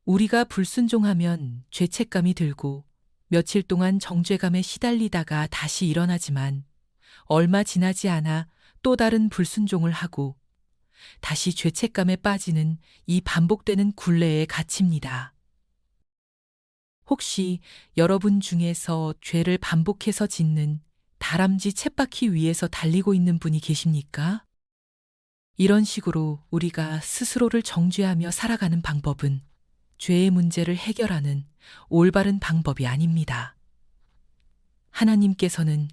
우리가 불순종하면 죄책감이 들고 며칠 동안 정죄감에 시달리다가 다시 일어나지만 얼마 지나지 않아 또 다른 불순종을 하고 다시 죄책감에 빠지는 이 반복되는 굴레에 갇힙니다. 혹시 여러분 중에서 죄를 반복해서 짓는 다람쥐 쳇바퀴 위에서 달리고 있는 분이 계십니까? 이런 식으로 우리가 스스로를 정죄하며 살아가는 방법은 죄의 문제를 해결하는 올바른 방법이 아닙니다. 하나님께서는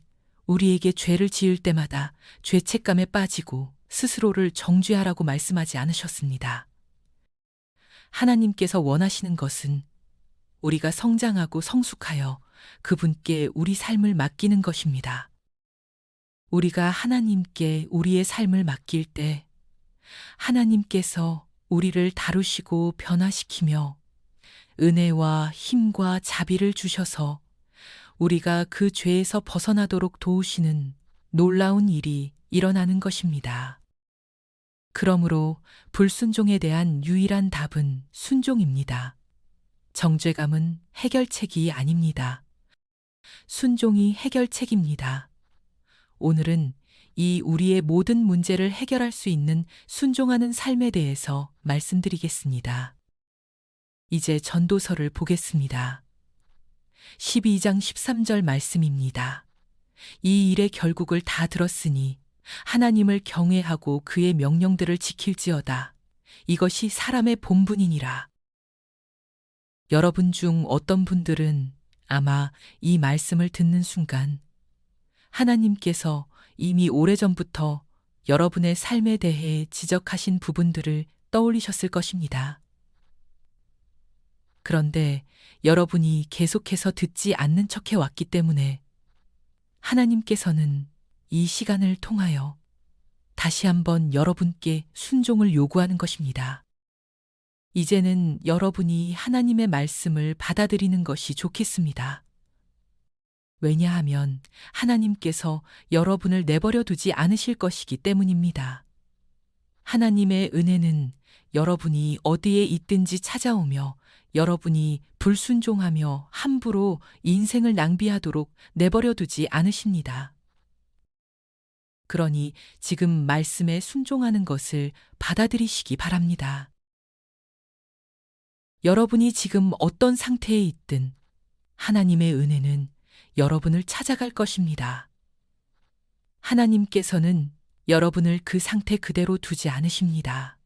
우리에게 죄를 지을 때마다 죄책감에 빠지고 스스로를 정죄하라고 말씀하지 않으셨습니다. 하나님께서 원하시는 것은 우리가 성장하고 성숙하여 그분께 우리 삶을 맡기는 것입니다. 우리가 하나님께 우리의 삶을 맡길 때 하나님께서 우리를 다루시고 변화시키며 은혜와 힘과 자비를 주셔서 우리가 그 죄에서 벗어나도록 도우시는 놀라운 일이 일어나는 것입니다. 그러므로 불순종에 대한 유일한 답은 순종입니다. 정죄감은 해결책이 아닙니다. 순종이 해결책입니다. 오늘은 이 우리의 모든 문제를 해결할 수 있는 순종하는 삶에 대해서 말씀드리겠습니다. 이제 전도서를 보겠습니다. 12장 13절 말씀입니다. 이 일의 결국을 다 들었으니 하나님을 경외하고 그의 명령들을 지킬지어다. 이것이 사람의 본분이니라. 여러분 중 어떤 분들은 아마 이 말씀을 듣는 순간 하나님께서 이미 오래전부터 여러분의 삶에 대해 지적하신 부분들을 떠올리셨을 것입니다. 그런데 여러분이 계속해서 듣지 않는 척해 왔기 때문에 하나님께서는 이 시간을 통하여 다시 한번 여러분께 순종을 요구하는 것입니다. 이제는 여러분이 하나님의 말씀을 받아들이는 것이 좋겠습니다. 왜냐하면 하나님께서 여러분을 내버려 두지 않으실 것이기 때문입니다. 하나님의 은혜는 여러분이 어디에 있든지 찾아오며 여러분이 불순종하며 함부로 인생을 낭비하도록 내버려 두지 않으십니다. 그러니 지금 말씀에 순종하는 것을 받아들이시기 바랍니다. 여러분이 지금 어떤 상태에 있든 하나님의 은혜는 여러분을 찾아갈 것입니다. 하나님께서는 여러분을 그 상태 그대로 두지 않으십니다.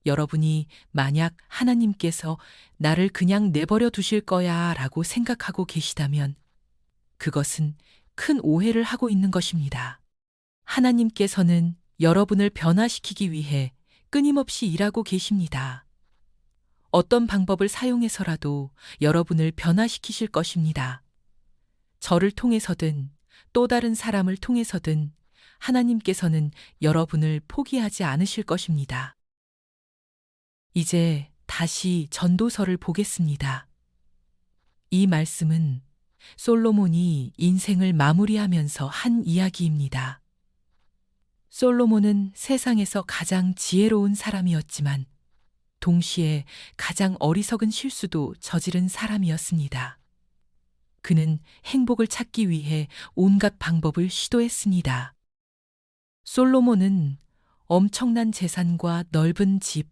여러분이 만약 하나님께서 나를 그냥 내버려 두실 거야 라고 생각하고 계시다면 그것은 큰 오해를 하고 있는 것입니다. 하나님께서는 여러분을 변화시키기 위해 끊임없이 일하고 계십니다. 어떤 방법을 사용해서라도 여러분을 변화시키실 것입니다. 저를 통해서든 또 다른 사람을 통해서든 하나님께서는 여러분을 포기하지 않으실 것입니다. 이제 다시 전도서를 보겠습니다. 이 말씀은 솔로몬이 인생을 마무리하면서 한 이야기입니다. 솔로몬은 세상에서 가장 지혜로운 사람이었지만 동시에 가장 어리석은 실수도 저지른 사람이었습니다. 그는 행복을 찾기 위해 온갖 방법을 시도했습니다. 솔로몬은 엄청난 재산과 넓은 집,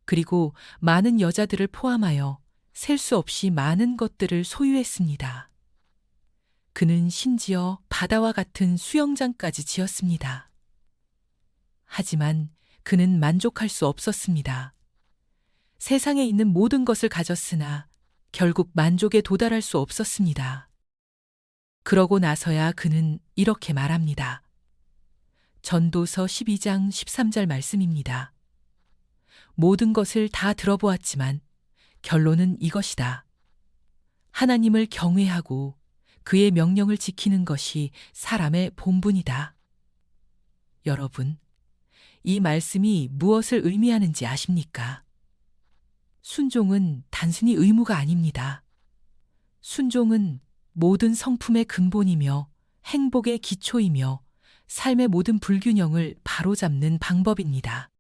그리고 많은 여자들을 포함하여 셀 수 없이 많은 것들을 소유했습니다. 그는 심지어 바다와 같은 수영장까지 지었습니다. 하지만 그는 만족할 수 없었습니다. 세상에 있는 모든 것을 가졌으나 결국 만족에 도달할 수 없었습니다. 그러고 나서야 그는 이렇게 말합니다. 전도서 12장 13절 말씀입니다. 모든 것을 다 들어보았지만 결론은 이것이다. 하나님을 경외하고 그의 명령을 지키는 것이 사람의 본분이다. 여러분, 이 말씀이 무엇을 의미하는지 아십니까? 순종은 단순히 의무가 아닙니다. 순종은 모든 성품의 근본이며 행복의 기초이며 삶의 모든 불균형을 바로잡는 방법입니다.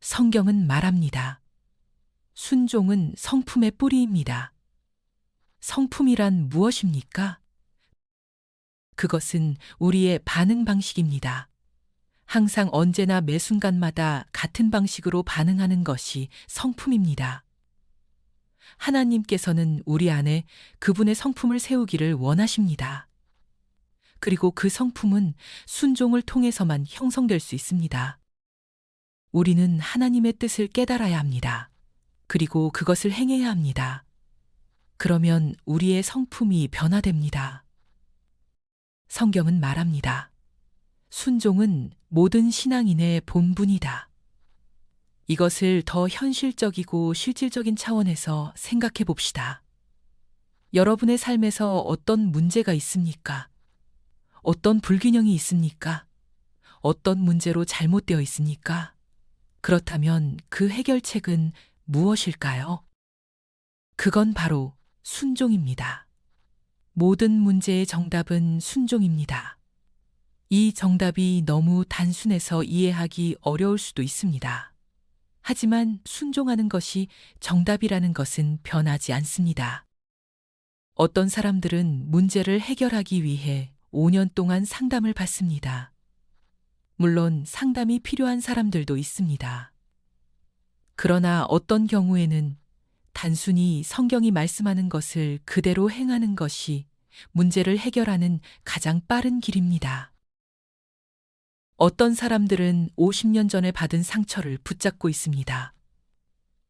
성경은 말합니다. 순종은 성품의 뿌리입니다. 성품이란 무엇입니까? 그것은 우리의 반응 방식입니다. 항상 언제나 매 순간마다 같은 방식으로 반응하는 것이 성품입니다. 하나님께서는 우리 안에 그분의 성품을 세우기를 원하십니다. 그리고 그 성품은 순종을 통해서만 형성될 수 있습니다. 우리는 하나님의 뜻을 깨달아야 합니다. 그리고 그것을 행해야 합니다. 그러면 우리의 성품이 변화됩니다. 성경은 말합니다. 순종은 모든 신앙인의 본분이다. 이것을 더 현실적이고 실질적인 차원에서 생각해 봅시다. 여러분의 삶에서 어떤 문제가 있습니까? 어떤 불균형이 있습니까? 어떤 문제로 잘못되어 있습니까? 그렇다면 그 해결책은 무엇일까요? 그건 바로 순종입니다. 모든 문제의 정답은 순종입니다. 이 정답이 너무 단순해서 이해하기 어려울 수도 있습니다. 하지만 순종하는 것이 정답이라는 것은 변하지 않습니다. 어떤 사람들은 문제를 해결하기 위해 5년 동안 상담을 받습니다. 물론 상담이 필요한 사람들도 있습니다. 그러나 어떤 경우에는 단순히 성경이 말씀하는 것을 그대로 행하는 것이 문제를 해결하는 가장 빠른 길입니다. 어떤 사람들은 50년 전에 받은 상처를 붙잡고 있습니다.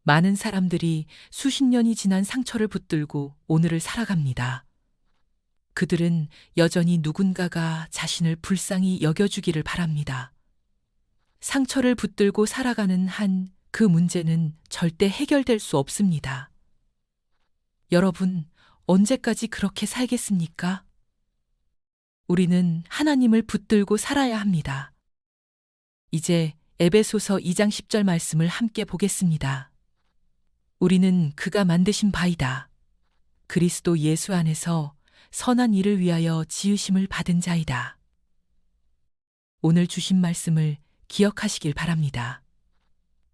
많은 사람들이 수십 년이 지난 상처를 붙들고 오늘을 살아갑니다. 그들은 여전히 누군가가 자신을 불쌍히 여겨주기를 바랍니다. 상처를 붙들고 살아가는 한 그 문제는 절대 해결될 수 없습니다. 여러분, 언제까지 그렇게 살겠습니까? 우리는 하나님을 붙들고 살아야 합니다. 이제 에베소서 2장 10절 말씀을 함께 보겠습니다. 우리는 그가 만드신 바이다. 그리스도 예수 안에서 선한 일을 위하여 지으심을 받은 자이다. 오늘 주신 말씀을 기억하시길 바랍니다.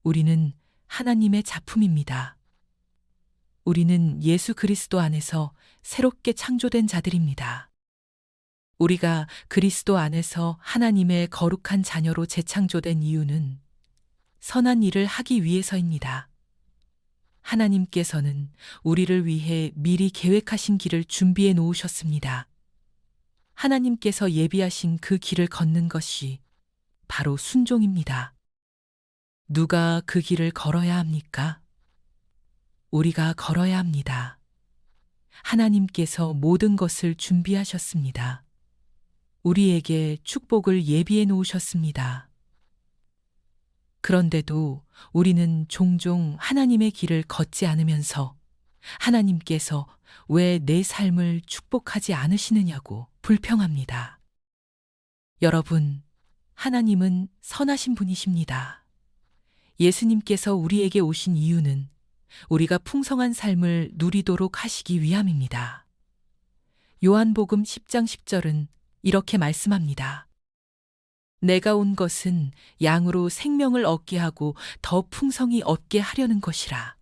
우리는 하나님의 작품입니다. 우리는 예수 그리스도 안에서 새롭게 창조된 자들입니다. 우리가 그리스도 안에서 하나님의 거룩한 자녀로 재창조된 이유는 선한 일을 하기 위해서입니다. 하나님께서는 우리를 위해 미리 계획하신 길을 준비해 놓으셨습니다. 하나님께서 예비하신 그 길을 걷는 것이 바로 순종입니다. 누가 그 길을 걸어야 합니까? 우리가 걸어야 합니다. 하나님께서 모든 것을 준비하셨습니다. 우리에게 축복을 예비해 놓으셨습니다. 그런데도 우리는 종종 하나님의 길을 걷지 않으면서 하나님께서 왜 내 삶을 축복하지 않으시느냐고 불평합니다. 여러분, 하나님은 선하신 분이십니다. 예수님께서 우리에게 오신 이유는 우리가 풍성한 삶을 누리도록 하시기 위함입니다. 요한복음 10장 10절은 이렇게 말씀합니다. 내가 온 것은 양으로 생명을 얻게 하고 더 풍성히 얻게 하려는 것이라.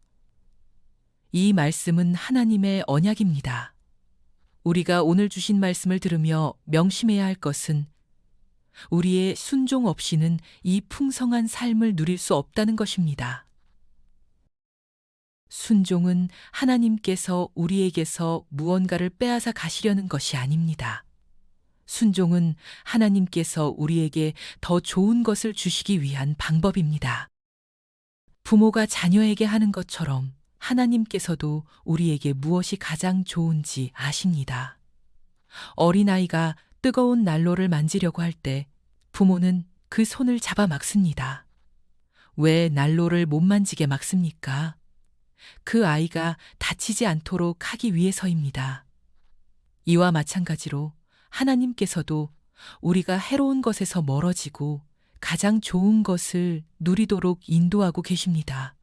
이 말씀은 하나님의 언약입니다. 우리가 오늘 주신 말씀을 들으며 명심해야 할 것은 우리의 순종 없이는 이 풍성한 삶을 누릴 수 없다는 것입니다. 순종은 하나님께서 우리에게서 무언가를 빼앗아 가시려는 것이 아닙니다. 순종은 하나님께서 우리에게 더 좋은 것을 주시기 위한 방법입니다. 부모가 자녀에게 하는 것처럼 하나님께서도 우리에게 무엇이 가장 좋은지 아십니다. 어린아이가 뜨거운 난로를 만지려고 할 때 부모는 그 손을 잡아 막습니다. 왜 난로를 못 만지게 막습니까? 그 아이가 다치지 않도록 하기 위해서입니다. 이와 마찬가지로 하나님께서도 우리가 해로운 것에서 멀어지고 가장 좋은 것을 누리도록 인도하고 계십니다.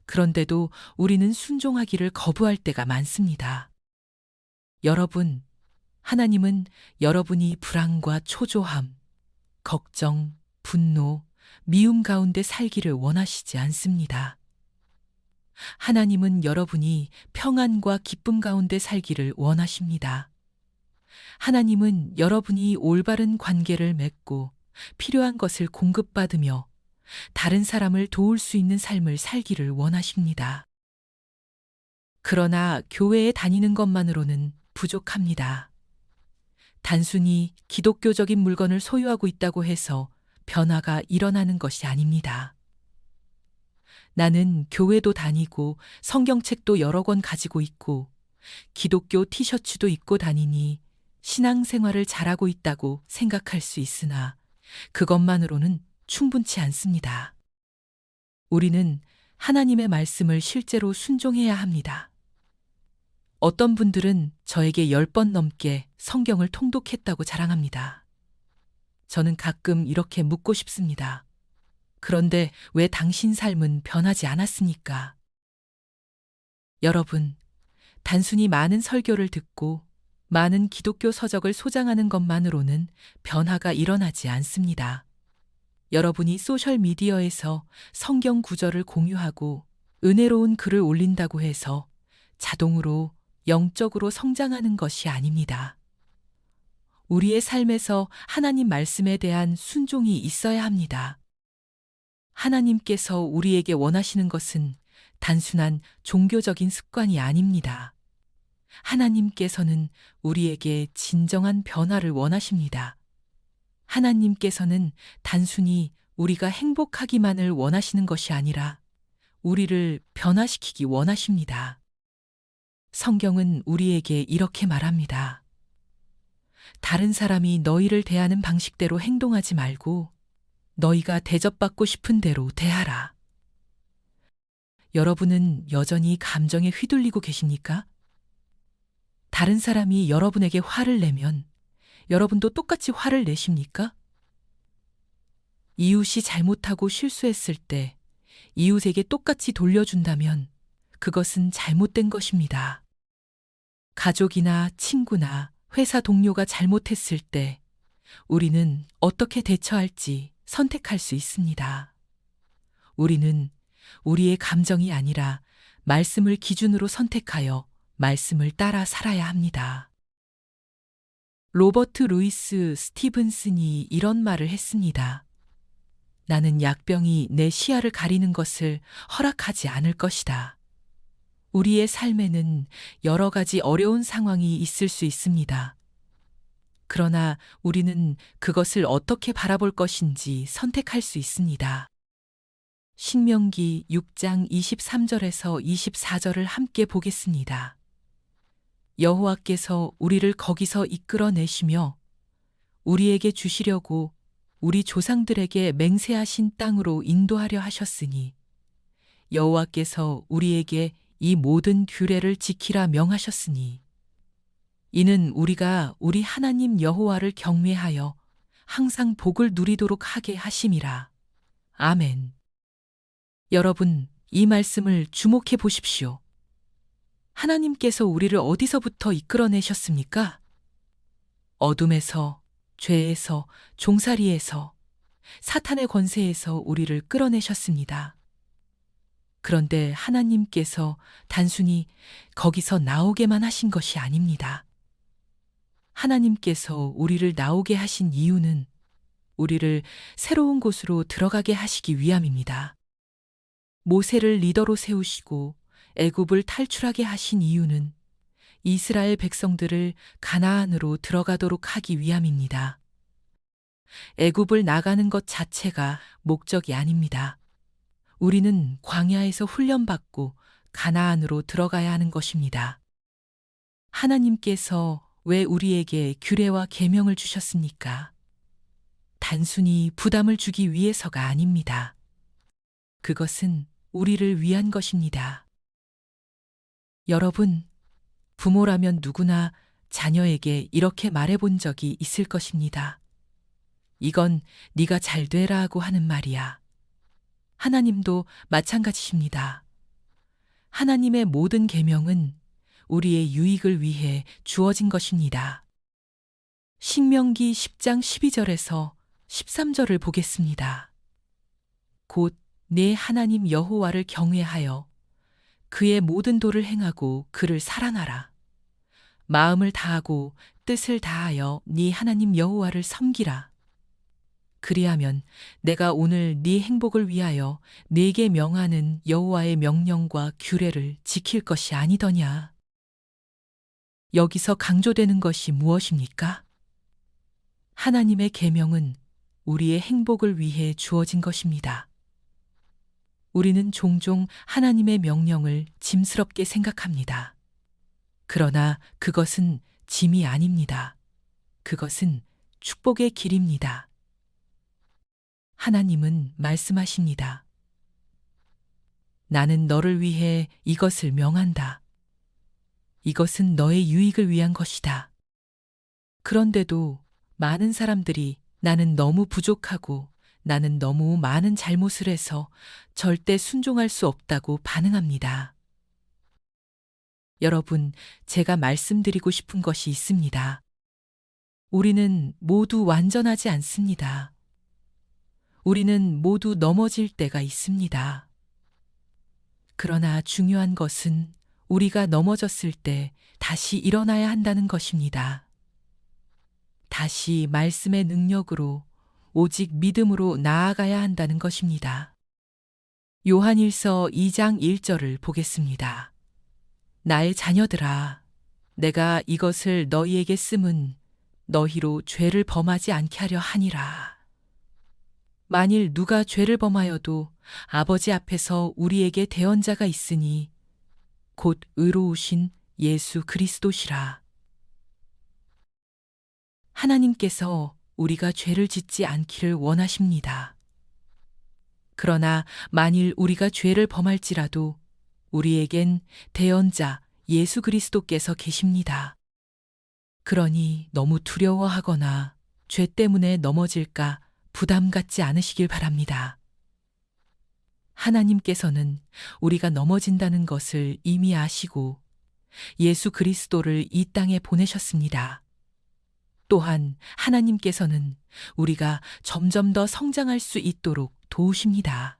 그런데도 우리는 순종하기를 거부할 때가 많습니다. 여러분, 하나님은 여러분이 불안과 초조함, 걱정, 분노, 미움 가운데 살기를 원하시지 않습니다. 하나님은 여러분이 평안과 기쁨 가운데 살기를 원하십니다. 하나님은 여러분이 올바른 관계를 맺고 필요한 것을 공급받으며 다른 사람을 도울 수 있는 삶을 살기를 원하십니다. 그러나 교회에 다니는 것만으로는 부족합니다. 단순히 기독교적인 물건을 소유하고 있다고 해서 변화가 일어나는 것이 아닙니다. 나는 교회도 다니고 성경책도 여러 권 가지고 있고 기독교 티셔츠도 입고 다니니 신앙생활을 잘하고 있다고 생각할 수 있으나 그것만으로는 충분치 않습니다. 우리는 하나님의 말씀을 실제로 순종해야 합니다. 어떤 분들은 저에게 10번 넘게 성경을 통독했다고 자랑합니다. 저는 가끔 이렇게 묻고 싶습니다. 그런데 왜 당신 삶은 변하지 않았습니까? 여러분, 단순히 많은 설교를 듣고 많은 기독교 서적을 소장하는 것만으로는 변화가 일어나지 않습니다. 여러분이 소셜미디어에서 성경 구절을 공유하고 은혜로운 글을 올린다고 해서 자동으로 영적으로 성장하는 것이 아닙니다. 우리의 삶에서 하나님 말씀에 대한 순종이 있어야 합니다. 하나님께서 우리에게 원하시는 것은 단순한 종교적인 습관이 아닙니다. 하나님께서는 우리에게 진정한 변화를 원하십니다. 하나님께서는 단순히 우리가 행복하기만을 원하시는 것이 아니라 우리를 변화시키기 원하십니다. 성경은 우리에게 이렇게 말합니다. 다른 사람이 너희를 대하는 방식대로 행동하지 말고 너희가 대접받고 싶은 대로 대하라. 여러분은 여전히 감정에 휘둘리고 계십니까? 다른 사람이 여러분에게 화를 내면 여러분도 똑같이 화를 내십니까? 이웃이 잘못하고 실수했을 때 이웃에게 똑같이 돌려준다면 그것은 잘못된 것입니다. 가족이나 친구나 회사 동료가 잘못했을 때 우리는 어떻게 대처할지 선택할 수 있습니다. 우리는 우리의 감정이 아니라 말씀을 기준으로 선택하여 말씀을 따라 살아야 합니다. 로버트 루이스 스티븐슨이 이런 말을 했습니다. 나는 약병이 내 시야를 가리는 것을 허락하지 않을 것이다. 우리의 삶에는 여러 가지 어려운 상황이 있을 수 있습니다. 그러나 우리는 그것을 어떻게 바라볼 것인지 선택할 수 있습니다. 신명기 6장 23절에서 24절을 함께 보겠습니다. 여호와께서 우리를 거기서 이끌어내시며 우리에게 주시려고 우리 조상들에게 맹세하신 땅으로 인도하려 하셨으니 여호와께서 우리에게 이 모든 규례를 지키라 명하셨으니 이는 우리가 우리 하나님 여호와를 경외하여 항상 복을 누리도록 하게 하심이라. 아멘. 여러분, 이 말씀을 주목해 보십시오. 하나님께서 우리를 어디서부터 이끌어내셨습니까? 어둠에서, 죄에서, 종살이에서, 사탄의 권세에서 우리를 끌어내셨습니다. 그런데 하나님께서 단순히 거기서 나오게만 하신 것이 아닙니다. 하나님께서 우리를 나오게 하신 이유는 우리를 새로운 곳으로 들어가게 하시기 위함입니다. 모세를 리더로 세우시고 애굽을 탈출하게 하신 이유는 이스라엘 백성들을 가나안으로 들어가도록 하기 위함입니다. 애굽을 나가는 것 자체가 목적이 아닙니다. 우리는 광야에서 훈련받고 가나안으로 들어가야 하는 것입니다. 하나님께서 왜 우리에게 규례와 계명을 주셨습니까? 단순히 부담을 주기 위해서가 아닙니다. 그것은 우리를 위한 것입니다. 여러분, 부모라면 누구나 자녀에게 이렇게 말해본 적이 있을 것입니다. 이건 네가 잘 되라 하고 하는 말이야. 하나님도 마찬가지십니다. 하나님의 모든 계명은 우리의 유익을 위해 주어진 것입니다. 신명기 10장 12절에서 13절을 보겠습니다. 곧 내 하나님 여호와를 경외하여 그의 모든 도를 행하고 그를 사랑하라. 마음을 다하고 뜻을 다하여 네 하나님 여호와를 섬기라. 그리하면 내가 오늘 네 행복을 위하여 네게 명하는 여호와의 명령과 규례를 지킬 것이 아니더냐. 여기서 강조되는 것이 무엇입니까? 하나님의 계명은 우리의 행복을 위해 주어진 것입니다. 우리는 종종 하나님의 명령을 짐스럽게 생각합니다. 그러나 그것은 짐이 아닙니다. 그것은 축복의 길입니다. 하나님은 말씀하십니다. 나는 너를 위해 이것을 명한다. 이것은 너의 유익을 위한 것이다. 그런데도 많은 사람들이 나는 너무 부족하고 나는 너무 많은 잘못을 해서 절대 순종할 수 없다고 반응합니다. 여러분, 제가 말씀드리고 싶은 것이 있습니다. 우리는 모두 완전하지 않습니다. 우리는 모두 넘어질 때가 있습니다. 그러나 중요한 것은 우리가 넘어졌을 때 다시 일어나야 한다는 것입니다. 다시 말씀의 능력으로 오직 믿음으로 나아가야 한다는 것입니다. 요한일서 2장 1절을 보겠습니다. 나의 자녀들아, 내가 이것을 너희에게 씀은 너희로 죄를 범하지 않게 하려 하니라. 만일 누가 죄를 범하여도 아버지 앞에서 우리에게 대언자가 있으니 곧 의로우신 예수 그리스도시라. 하나님께서 우리가 죄를 짓지 않기를 원하십니다. 그러나 만일 우리가 죄를 범할지라도 우리에겐 대언자 예수 그리스도께서 계십니다. 그러니 너무 두려워하거나 죄 때문에 넘어질까 부담 갖지 않으시길 바랍니다. 하나님께서는 우리가 넘어진다는 것을 이미 아시고 예수 그리스도를 이 땅에 보내셨습니다. 또한 하나님께서는 우리가 점점 더 성장할 수 있도록 도우십니다.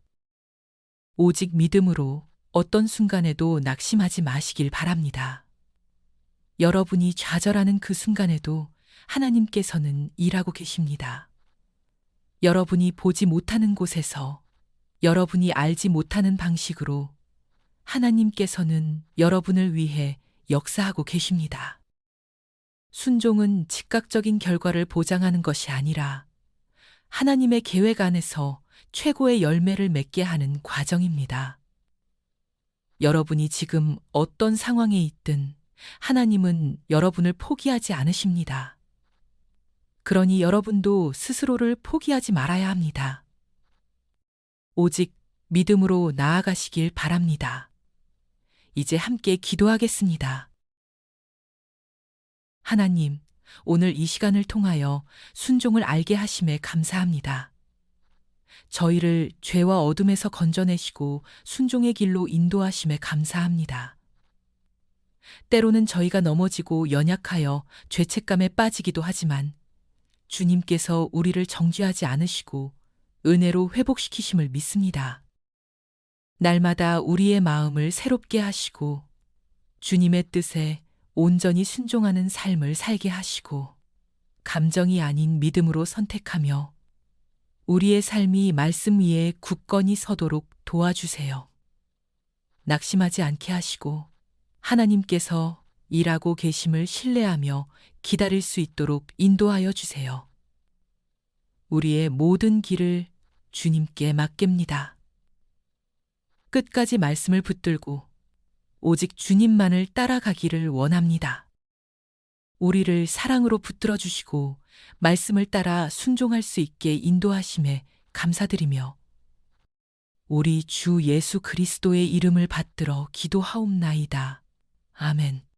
오직 믿음으로 어떤 순간에도 낙심하지 마시길 바랍니다. 여러분이 좌절하는 그 순간에도 하나님께서는 일하고 계십니다. 여러분이 보지 못하는 곳에서 여러분이 알지 못하는 방식으로 하나님께서는 여러분을 위해 역사하고 계십니다. 순종은 즉각적인 결과를 보장하는 것이 아니라 하나님의 계획 안에서 최고의 열매를 맺게 하는 과정입니다. 여러분이 지금 어떤 상황에 있든 하나님은 여러분을 포기하지 않으십니다. 그러니 여러분도 스스로를 포기하지 말아야 합니다. 오직 믿음으로 나아가시길 바랍니다. 이제 함께 기도하겠습니다. 하나님, 오늘 이 시간을 통하여 순종을 알게 하심에 감사합니다. 저희를 죄와 어둠에서 건져내시고 순종의 길로 인도하심에 감사합니다. 때로는 저희가 넘어지고 연약하여 죄책감에 빠지기도 하지만 주님께서 우리를 정죄하지 않으시고 은혜로 회복시키심을 믿습니다. 날마다 우리의 마음을 새롭게 하시고 주님의 뜻에 온전히 순종하는 삶을 살게 하시고 감정이 아닌 믿음으로 선택하며 우리의 삶이 말씀 위에 굳건히 서도록 도와주세요. 낙심하지 않게 하시고 하나님께서 일하고 계심을 신뢰하며 기다릴 수 있도록 인도하여 주세요. 우리의 모든 길을 주님께 맡깁니다. 끝까지 말씀을 붙들고 오직 주님만을 따라가기를 원합니다. 우리를 사랑으로 붙들어 주시고 말씀을 따라 순종할 수 있게 인도하심에 감사드리며 우리 주 예수 그리스도의 이름을 받들어 기도하옵나이다. 아멘.